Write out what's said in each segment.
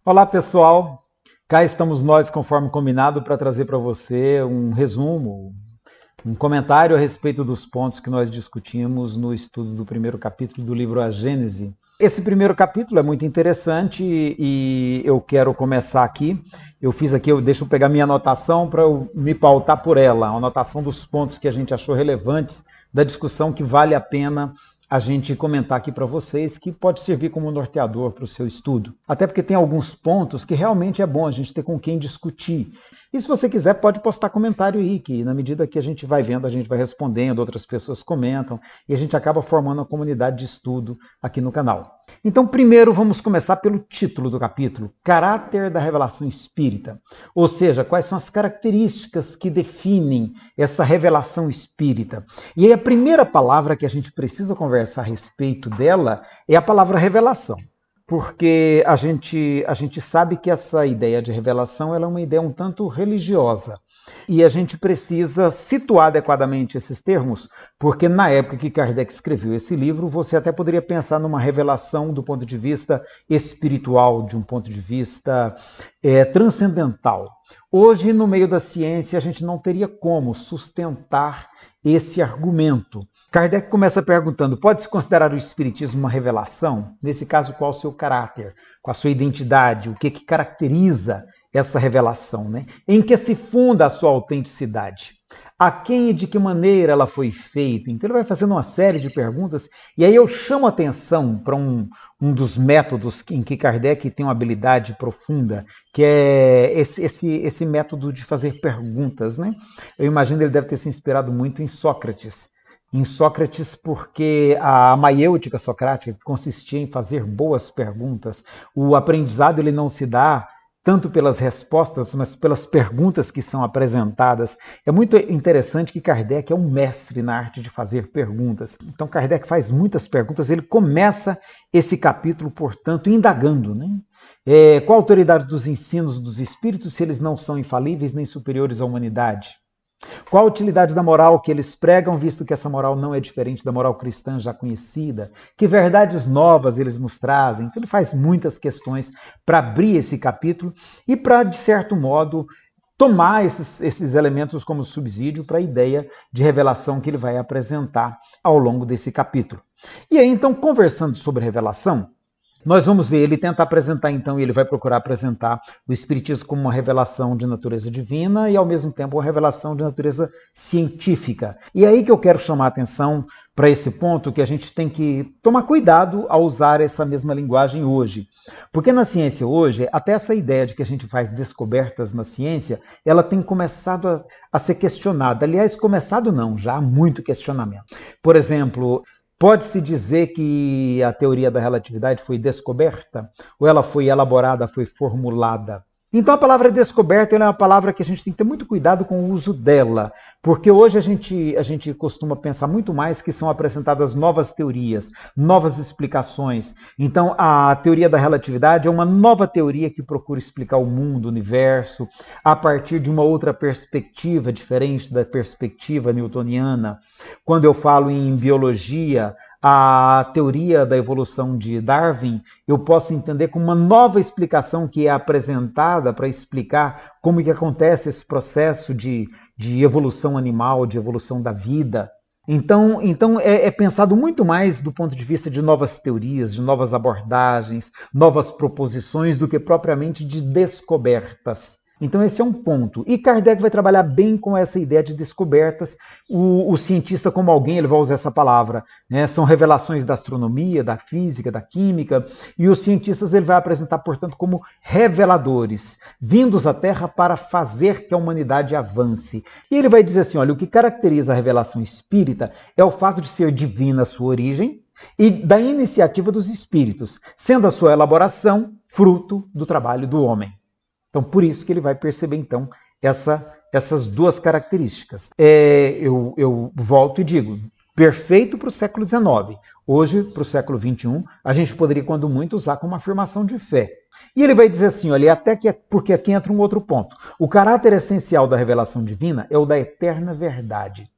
Olá pessoal, cá estamos nós conforme combinado para trazer para você um resumo, um comentário a respeito dos pontos que nós discutimos no estudo do primeiro capítulo do livro A Gênese. Esse primeiro capítulo é muito interessante e eu quero começar aqui. Deixa eu pegar minha anotação para eu me pautar por ela, a anotação dos pontos que a gente achou relevantes da discussão que vale a pena a gente comentar aqui para vocês, que pode servir como norteador para o seu estudo. Até porque tem alguns pontos que realmente é bom a gente ter com quem discutir. E se você quiser, pode postar comentário aí, que na medida que a gente vai vendo, a gente vai respondendo, outras pessoas comentam, e a gente acaba formando uma comunidade de estudo aqui no canal. Então, primeiro, vamos começar pelo título do capítulo, Caráter da Revelação Espírita. Ou seja, quais são as características que definem essa revelação espírita. E aí a primeira palavra que a gente precisa conversar a respeito dela é a palavra revelação. Porque a gente sabe que essa ideia de revelação ela é uma ideia um tanto religiosa. E a gente precisa situar adequadamente esses termos, porque na época que Kardec escreveu esse livro, você até poderia pensar numa revelação do ponto de vista espiritual, de um ponto de vista transcendental. Hoje, no meio da ciência, a gente não teria como sustentar esse argumento. Kardec começa perguntando, pode-se considerar o Espiritismo uma revelação? Nesse caso, qual o seu caráter, qual a sua identidade, o que caracteriza essa revelação, né? Em que se funda a sua autenticidade? A quem e de que maneira ela foi feita? Então ele vai fazendo uma série de perguntas, e aí eu chamo a atenção para um dos métodos em que Kardec tem uma habilidade profunda, que é esse método de fazer perguntas, né? Eu imagino que ele deve ter se inspirado muito em Sócrates, porque a maiêutica socrática consistia em fazer boas perguntas. O aprendizado ele não se dá tanto pelas respostas, mas pelas perguntas que são apresentadas. É muito interessante que Kardec é um mestre na arte de fazer perguntas. Então Kardec faz muitas perguntas, ele começa esse capítulo, portanto, indagando, né? Qual a autoridade dos ensinos dos espíritos se eles não são infalíveis nem superiores à humanidade? Qual a utilidade da moral que eles pregam, visto que essa moral não é diferente da moral cristã já conhecida? Que verdades novas eles nos trazem? Então ele faz muitas questões para abrir esse capítulo e para, de certo modo, tomar esses elementos como subsídio para a ideia de revelação que ele vai apresentar ao longo desse capítulo. E aí, então, conversando sobre revelação, nós vamos ver, ele tenta apresentar então, e ele vai procurar apresentar o Espiritismo como uma revelação de natureza divina e ao mesmo tempo uma revelação de natureza científica. E é aí que eu quero chamar a atenção para esse ponto que a gente tem que tomar cuidado ao usar essa mesma linguagem hoje. Porque na ciência hoje, até essa ideia de que a gente faz descobertas na ciência, ela tem começado a ser questionada. Aliás, começado não, já há muito questionamento. Por exemplo, pode-se dizer que a teoria da relatividade foi descoberta? Ou ela foi elaborada, foi formulada? Então a palavra descoberta é uma palavra que a gente tem que ter muito cuidado com o uso dela, porque hoje a gente costuma pensar muito mais que são apresentadas novas teorias, novas explicações. Então a teoria da relatividade é uma nova teoria que procura explicar o mundo, o universo, a partir de uma outra perspectiva, diferente da perspectiva newtoniana. Quando eu falo em biologia, a teoria da evolução de Darwin, eu posso entender como uma nova explicação que é apresentada para explicar como que acontece esse processo de evolução animal, de evolução da vida. Então é pensado muito mais do ponto de vista de novas teorias, de novas abordagens, novas proposições, do que propriamente de descobertas. Então esse é um ponto. E Kardec vai trabalhar bem com essa ideia de descobertas. O cientista como alguém, ele vai usar essa palavra, né? São revelações da astronomia, da física, da química, e os cientistas ele vai apresentar, portanto, como reveladores, vindos à Terra para fazer que a humanidade avance. E ele vai dizer assim, olha, o que caracteriza a revelação espírita é o fato de ser divina a sua origem e da iniciativa dos espíritos, sendo a sua elaboração fruto do trabalho do homem. Então, por isso que ele vai perceber, então, essas duas características. Eu volto e digo, perfeito para o século XIX. Hoje, para o século XXI, a gente poderia, quando muito, usar como afirmação de fé. E ele vai dizer assim, olha, porque aqui entra um outro ponto. O caráter essencial da revelação divina é o da eterna verdade.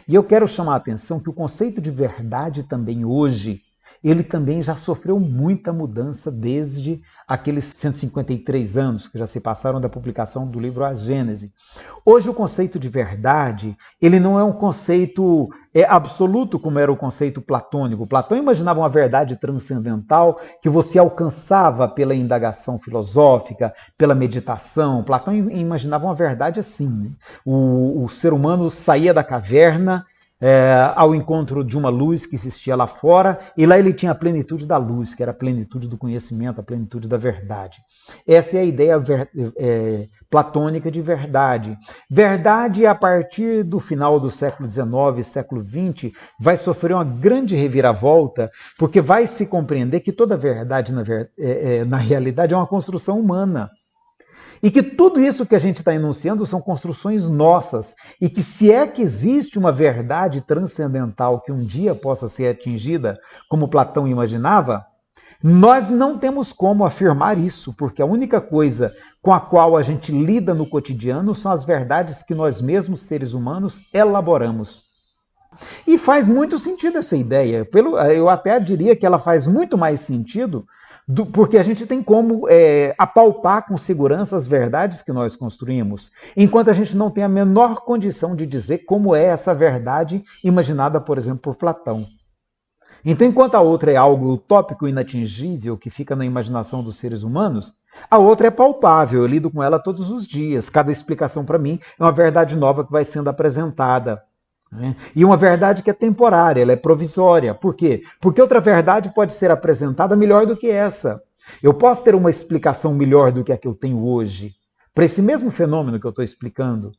E eu quero chamar a atenção que o conceito de verdade também hoje, ele também já sofreu muita mudança desde aqueles 153 anos que já se passaram da publicação do livro A Gênese. Hoje o conceito de verdade, ele não é um conceito absoluto como era o conceito platônico. Platão imaginava uma verdade transcendental que você alcançava pela indagação filosófica, pela meditação. Platão imaginava uma verdade assim, né? O ser humano saía da caverna ao encontro de uma luz que existia lá fora, e lá ele tinha a plenitude da luz, que era a plenitude do conhecimento, a plenitude da verdade. Essa é a ideia platônica de verdade. Verdade, a partir do final do século XIX, século XX, vai sofrer uma grande reviravolta, porque vai se compreender que toda verdade, na realidade, é uma construção humana. E que tudo isso que a gente está enunciando são construções nossas. E que se é que existe uma verdade transcendental que um dia possa ser atingida, como Platão imaginava, nós não temos como afirmar isso, porque a única coisa com a qual a gente lida no cotidiano são as verdades que nós mesmos, seres humanos, elaboramos. E faz muito sentido essa ideia. Eu até diria que ela faz muito mais sentido porque a gente tem como apalpar com segurança as verdades que nós construímos, enquanto a gente não tem a menor condição de dizer como é essa verdade imaginada, por exemplo, por Platão. Então, enquanto a outra é algo utópico, inatingível, que fica na imaginação dos seres humanos, a outra é palpável, eu lido com ela todos os dias. Cada explicação para mim é uma verdade nova que vai sendo apresentada. E uma verdade que é temporária, ela é provisória. Por quê? Porque outra verdade pode ser apresentada melhor do que essa. Eu posso ter uma explicação melhor do que a que eu tenho hoje, para esse mesmo fenômeno que eu estou explicando.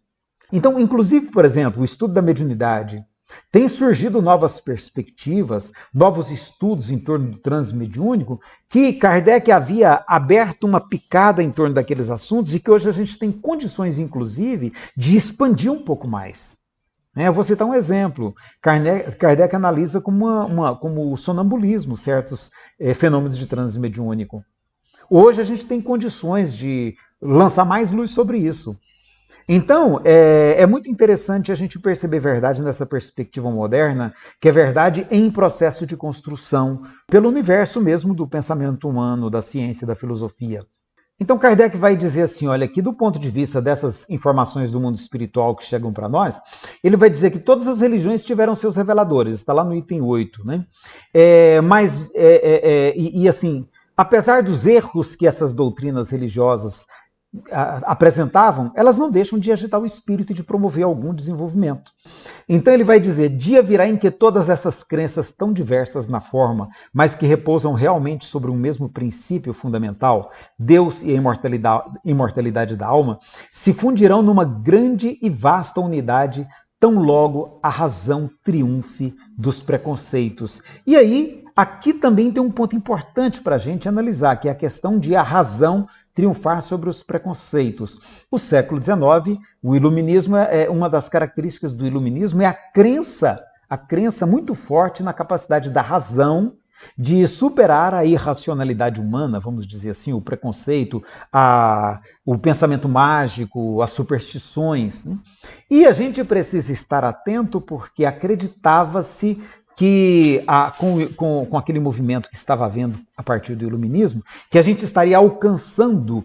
Então, inclusive, por exemplo, o estudo da mediunidade. Tem surgido novas perspectivas, novos estudos em torno do transe mediúnico, que Kardec havia aberto uma picada em torno daqueles assuntos e que hoje a gente tem condições, inclusive, de expandir um pouco mais. Eu vou citar um exemplo. Kardec analisa como o sonambulismo certos fenômenos de transe mediúnico. Hoje a gente tem condições de lançar mais luz sobre isso. Então, é muito interessante a gente perceber verdade nessa perspectiva moderna, que é verdade em processo de construção, pelo universo mesmo do pensamento humano, da ciência, da filosofia. Então Kardec vai dizer assim, olha, que do ponto de vista dessas informações do mundo espiritual que chegam para nós, ele vai dizer que todas as religiões tiveram seus reveladores, está lá no item 8, né? Assim, apesar dos erros que essas doutrinas religiosas apresentavam, elas não deixam de agitar o espírito e de promover algum desenvolvimento. Então ele vai dizer, dia virá em que todas essas crenças tão diversas na forma, mas que repousam realmente sobre um mesmo princípio fundamental, Deus e a imortalidade da alma, se fundirão numa grande e vasta unidade, tão logo a razão triunfe dos preconceitos. E aí, aqui também tem um ponto importante para a gente analisar, que é a questão de a razão triunfar sobre os preconceitos. O século XIX, o iluminismo, uma das características do iluminismo é a crença muito forte na capacidade da razão de superar a irracionalidade humana, vamos dizer assim, o preconceito, o pensamento mágico, as superstições. E a gente precisa estar atento porque acreditava-se que com aquele movimento que estava havendo a partir do iluminismo, que a gente estaria alcançando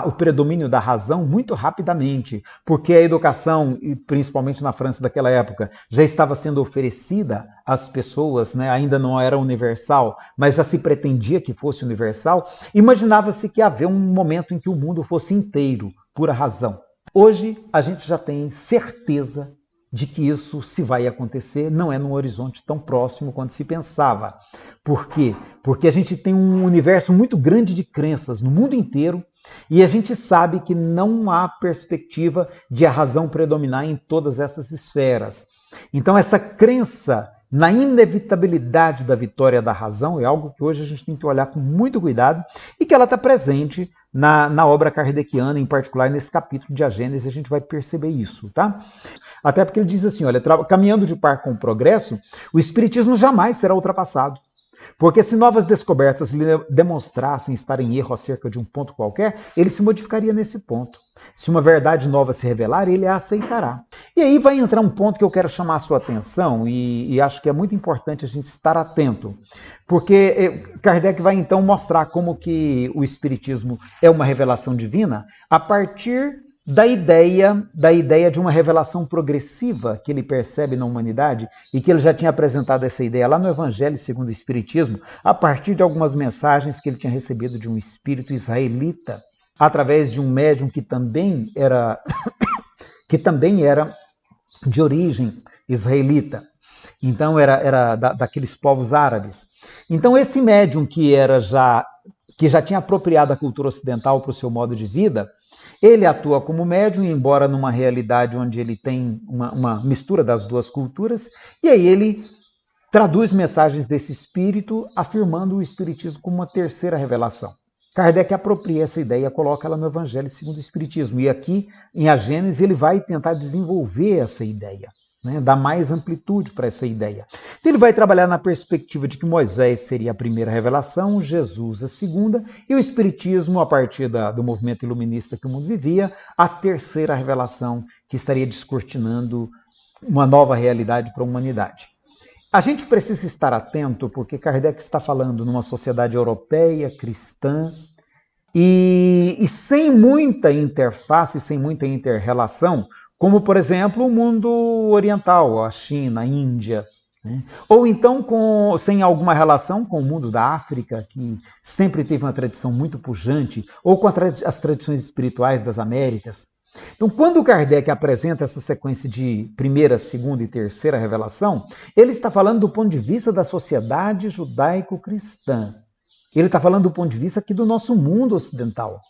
o predomínio da razão muito rapidamente, porque a educação, principalmente na França daquela época, já estava sendo oferecida às pessoas, né? Ainda não era universal, mas já se pretendia que fosse universal. Imaginava-se que havia um momento em que o mundo fosse inteiro, pura razão. Hoje a gente já tem certeza de que isso se vai acontecer, não é num horizonte tão próximo quanto se pensava. Por quê? Porque a gente tem um universo muito grande de crenças no mundo inteiro e a gente sabe que não há perspectiva de a razão predominar em todas essas esferas. Então essa crença na inevitabilidade da vitória da razão é algo que hoje a gente tem que olhar com muito cuidado e que ela está presente na obra kardeciana, em particular nesse capítulo de A Gênese, a gente vai perceber isso, tá? Até porque ele diz assim, olha, caminhando de par com o progresso, o espiritismo jamais será ultrapassado. Porque se novas descobertas lhe demonstrassem estar em erro acerca de um ponto qualquer, ele se modificaria nesse ponto. Se uma verdade nova se revelar, ele a aceitará. E aí vai entrar um ponto que eu quero chamar a sua atenção e acho que é muito importante a gente estar atento. Porque Kardec vai então mostrar como que o Espiritismo é uma revelação divina a partir da ideia de uma revelação progressiva que ele percebe na humanidade e que ele já tinha apresentado essa ideia lá no Evangelho segundo o Espiritismo, a partir de algumas mensagens que ele tinha recebido de um espírito israelita, através de um médium que também era de origem israelita. Então era daqueles povos árabes. Então esse médium que já tinha apropriado a cultura ocidental para o seu modo de vida, ele atua como médium, embora numa realidade onde ele tem uma mistura das duas culturas, e aí ele traduz mensagens desse espírito, afirmando o espiritismo como uma terceira revelação. Kardec apropria essa ideia e coloca ela no Evangelho segundo o Espiritismo. E aqui, em A Gênese, ele vai tentar desenvolver essa ideia, né? Dar mais amplitude para essa ideia. Então, ele vai trabalhar na perspectiva de que Moisés seria a primeira revelação, Jesus a segunda, e o Espiritismo, a partir do movimento iluminista que o mundo vivia, a terceira revelação que estaria descortinando uma nova realidade para a humanidade. A gente precisa estar atento porque Kardec está falando numa sociedade europeia, cristã, e sem muita interface, sem muita inter-relação, como, por exemplo, o mundo oriental, a China, a Índia, né? Ou então sem alguma relação com o mundo da África, que sempre teve uma tradição muito pujante, ou com as tradições espirituais das Américas. Então, quando Kardec apresenta essa sequência de primeira, segunda e terceira revelação, ele está falando do ponto de vista da sociedade judaico-cristã. Ele está falando do ponto de vista aqui do nosso mundo ocidental.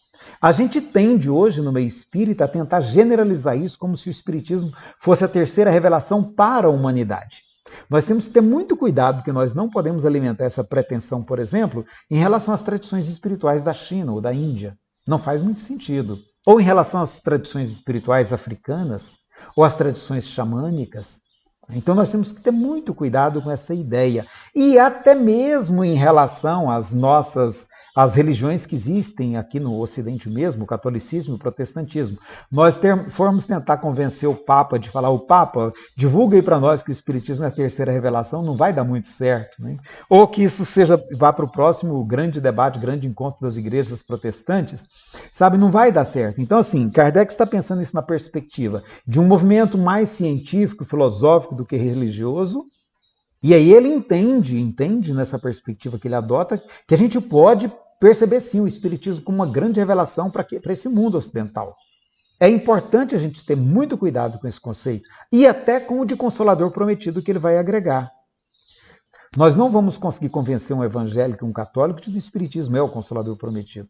A gente tende hoje, no meio espírita, a tentar generalizar isso como se o espiritismo fosse a terceira revelação para a humanidade. Nós temos que ter muito cuidado, porque nós não podemos alimentar essa pretensão, por exemplo, em relação às tradições espirituais da China ou da Índia. Não faz muito sentido. Ou em relação às tradições espirituais africanas, ou às tradições xamânicas. Então nós temos que ter muito cuidado com essa ideia. E até mesmo em relação às religiões que existem aqui no Ocidente mesmo, o catolicismo e o protestantismo. Nós formos tentar convencer o Papa de falar, o Papa, divulga aí para nós que o Espiritismo é a terceira revelação, não vai dar muito certo, né? Ou que isso vá para o próximo grande debate, grande encontro das igrejas protestantes, sabe, não vai dar certo. Então, assim, Kardec está pensando isso na perspectiva de um movimento mais científico, filosófico do que religioso. E aí ele entende nessa perspectiva que ele adota, que a gente pode perceber sim o Espiritismo como uma grande revelação para esse mundo ocidental. É importante a gente ter muito cuidado com esse conceito e até com o de Consolador Prometido que ele vai agregar. Nós não vamos conseguir convencer um evangélico e um católico de que o Espiritismo é o Consolador Prometido.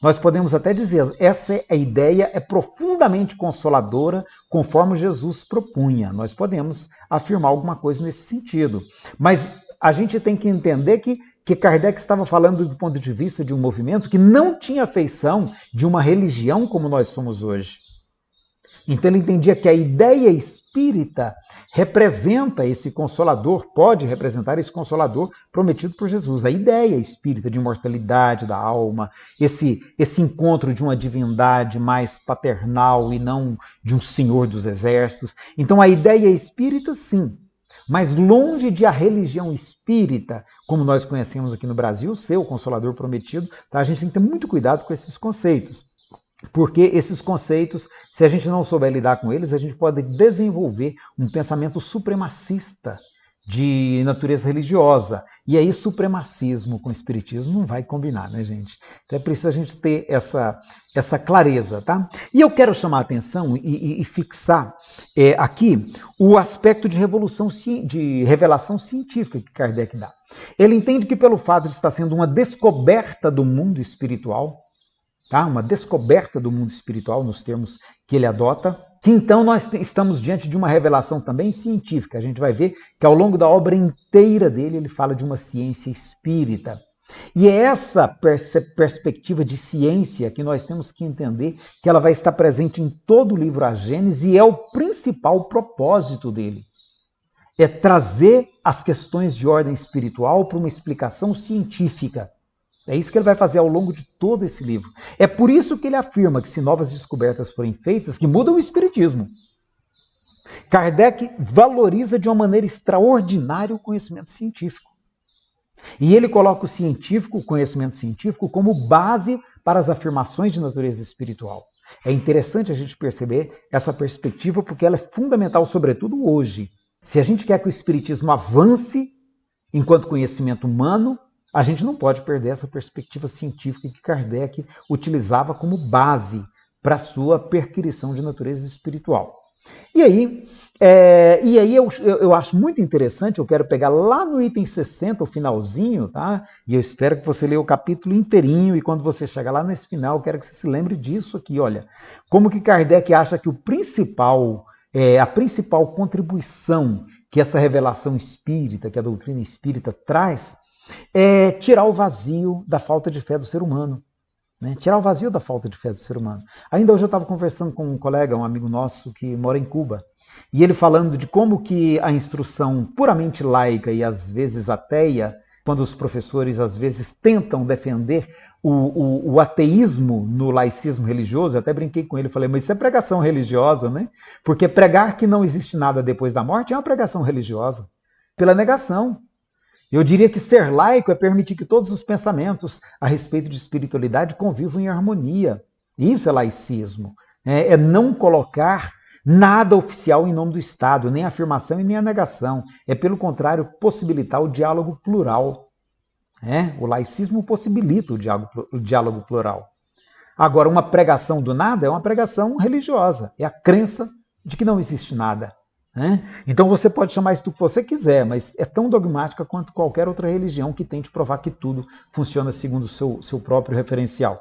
Nós podemos até dizer, essa ideia é profundamente consoladora, conforme Jesus propunha. Nós podemos afirmar alguma coisa nesse sentido. Mas a gente tem que entender que Kardec estava falando do ponto de vista de um movimento que não tinha feição de uma religião como nós somos hoje. Então ele entendia que a ideia espírita representa esse consolador, pode representar esse consolador prometido por Jesus. A ideia espírita de imortalidade da alma, esse encontro de uma divindade mais paternal e não de um senhor dos exércitos. Então a ideia espírita, sim, mas longe de a religião espírita, como nós conhecemos aqui no Brasil, ser o consolador prometido, tá? A gente tem que ter muito cuidado com esses conceitos. Porque esses conceitos, se a gente não souber lidar com eles, a gente pode desenvolver um pensamento supremacista de natureza religiosa. E aí supremacismo com espiritismo não vai combinar, né, gente? Então é preciso a gente ter essa clareza, tá? E eu quero chamar a atenção e fixar aqui o aspecto de revelação científica que Kardec dá. Ele entende que pelo fato de estar sendo uma descoberta do mundo espiritual, tá? Uma descoberta do mundo espiritual, nos termos que ele adota, que então nós estamos diante de uma revelação também científica. A gente vai ver que ao longo da obra inteira dele, ele fala de uma ciência espírita. E é essa perspectiva de ciência que nós temos que entender que ela vai estar presente em todo o livro A Gênese e é o principal propósito dele. é trazer as questões de ordem espiritual para uma explicação científica. É isso que ele vai fazer ao longo de todo esse livro. É por isso que ele afirma que se novas descobertas forem feitas, que mudam o espiritismo. Kardec valoriza de uma maneira extraordinária o conhecimento científico. E ele coloca o científico, o conhecimento científico, como base para as afirmações de natureza espiritual. É interessante a gente perceber essa perspectiva porque ela é fundamental, sobretudo hoje. Se a gente quer que o espiritismo avance enquanto conhecimento humano, a gente não pode perder essa perspectiva científica que Kardec utilizava como base para a sua perquisição de natureza espiritual. E aí eu acho muito interessante, eu quero pegar lá no item 60, o finalzinho, tá? E eu espero que você leia o capítulo inteirinho, e quando você chegar lá nesse final, eu quero que você se lembre disso aqui, olha. Como que Kardec acha que a principal contribuição que essa revelação espírita, que a doutrina espírita traz, é tirar o vazio da falta de fé do ser humano. Né? Tirar o vazio da falta de fé do ser humano. Ainda hoje eu estava conversando com um colega, um amigo nosso que mora em Cuba, e ele falando de como que a instrução puramente laica e às vezes ateia, quando os professores às vezes tentam defender o ateísmo no laicismo religioso, eu até brinquei com ele, falei, mas isso é pregação religiosa, né? Porque pregar que não existe nada depois da morte é uma pregação religiosa, pela negação. Eu diria que ser laico é permitir que todos os pensamentos a respeito de espiritualidade convivam em harmonia. Isso é laicismo. É não colocar nada oficial em nome do Estado, nem a afirmação e nem a negação. É, pelo contrário, possibilitar o diálogo plural. O laicismo possibilita o diálogo plural. Agora, uma pregação do nada é uma pregação religiosa. É a crença de que não existe nada. Então você pode chamar isso do que você quiser, mas é tão dogmática quanto qualquer outra religião que tente provar que tudo funciona segundo o seu próprio referencial.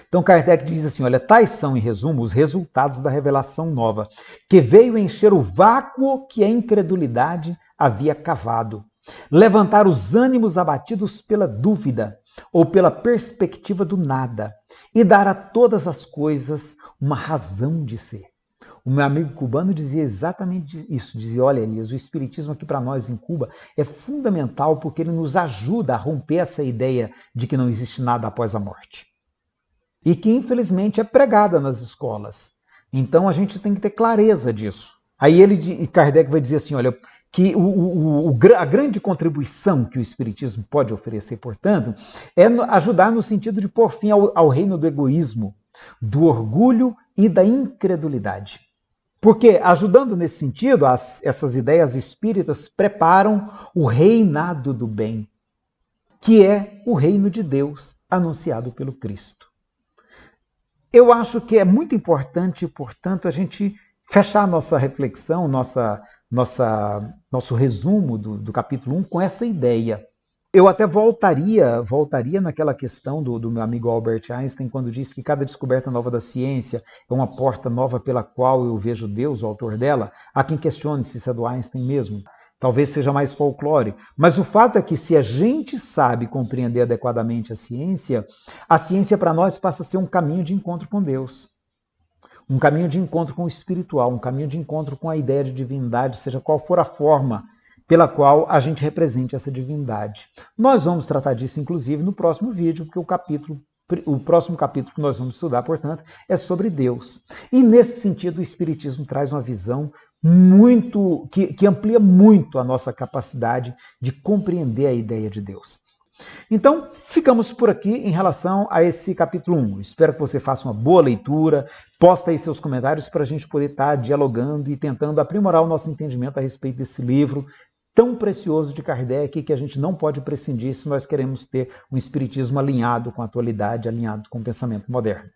Então Kardec diz assim, olha, tais são, em resumo, os resultados da revelação nova, que veio encher o vácuo que a incredulidade havia cavado, levantar os ânimos abatidos pela dúvida ou pela perspectiva do nada e dar a todas as coisas uma razão de ser. O meu amigo cubano dizia exatamente isso, dizia, olha Elias, o espiritismo aqui para nós em Cuba é fundamental porque ele nos ajuda a romper essa ideia de que não existe nada após a morte. E que infelizmente é pregada nas escolas. Então a gente tem que ter clareza disso. Aí Kardec vai dizer assim, olha, que a grande contribuição que o espiritismo pode oferecer, portanto, é ajudar no sentido de pôr fim ao reino do egoísmo, do orgulho e da incredulidade. Porque, ajudando nesse sentido, essas ideias espíritas preparam o reinado do bem, que é o reino de Deus anunciado pelo Cristo. Eu acho que é muito importante, portanto, a gente fechar nossa reflexão, nosso resumo do capítulo 1 com essa ideia. Eu até voltaria naquela questão do meu amigo Albert Einstein, quando disse que cada descoberta nova da ciência é uma porta nova pela qual eu vejo Deus, o autor dela. Há quem questione se isso é do Einstein mesmo. Talvez seja mais folclore. Mas o fato é que se a gente sabe compreender adequadamente a ciência para nós passa a ser um caminho de encontro com Deus. Um caminho de encontro com o espiritual, um caminho de encontro com a ideia de divindade, seja qual for a forma pela qual a gente represente essa divindade. Nós vamos tratar disso, inclusive, no próximo vídeo, porque o próximo capítulo que nós vamos estudar, portanto, é sobre Deus. E, nesse sentido, o Espiritismo traz uma visão que amplia muito a nossa capacidade de compreender a ideia de Deus. Então, ficamos por aqui em relação a esse capítulo 1. Espero que você faça uma boa leitura, posta aí seus comentários para a gente poder estar dialogando e tentando aprimorar o nosso entendimento a respeito desse livro tão precioso de Kardec que a gente não pode prescindir se nós queremos ter um espiritismo alinhado com a atualidade, alinhado com o pensamento moderno.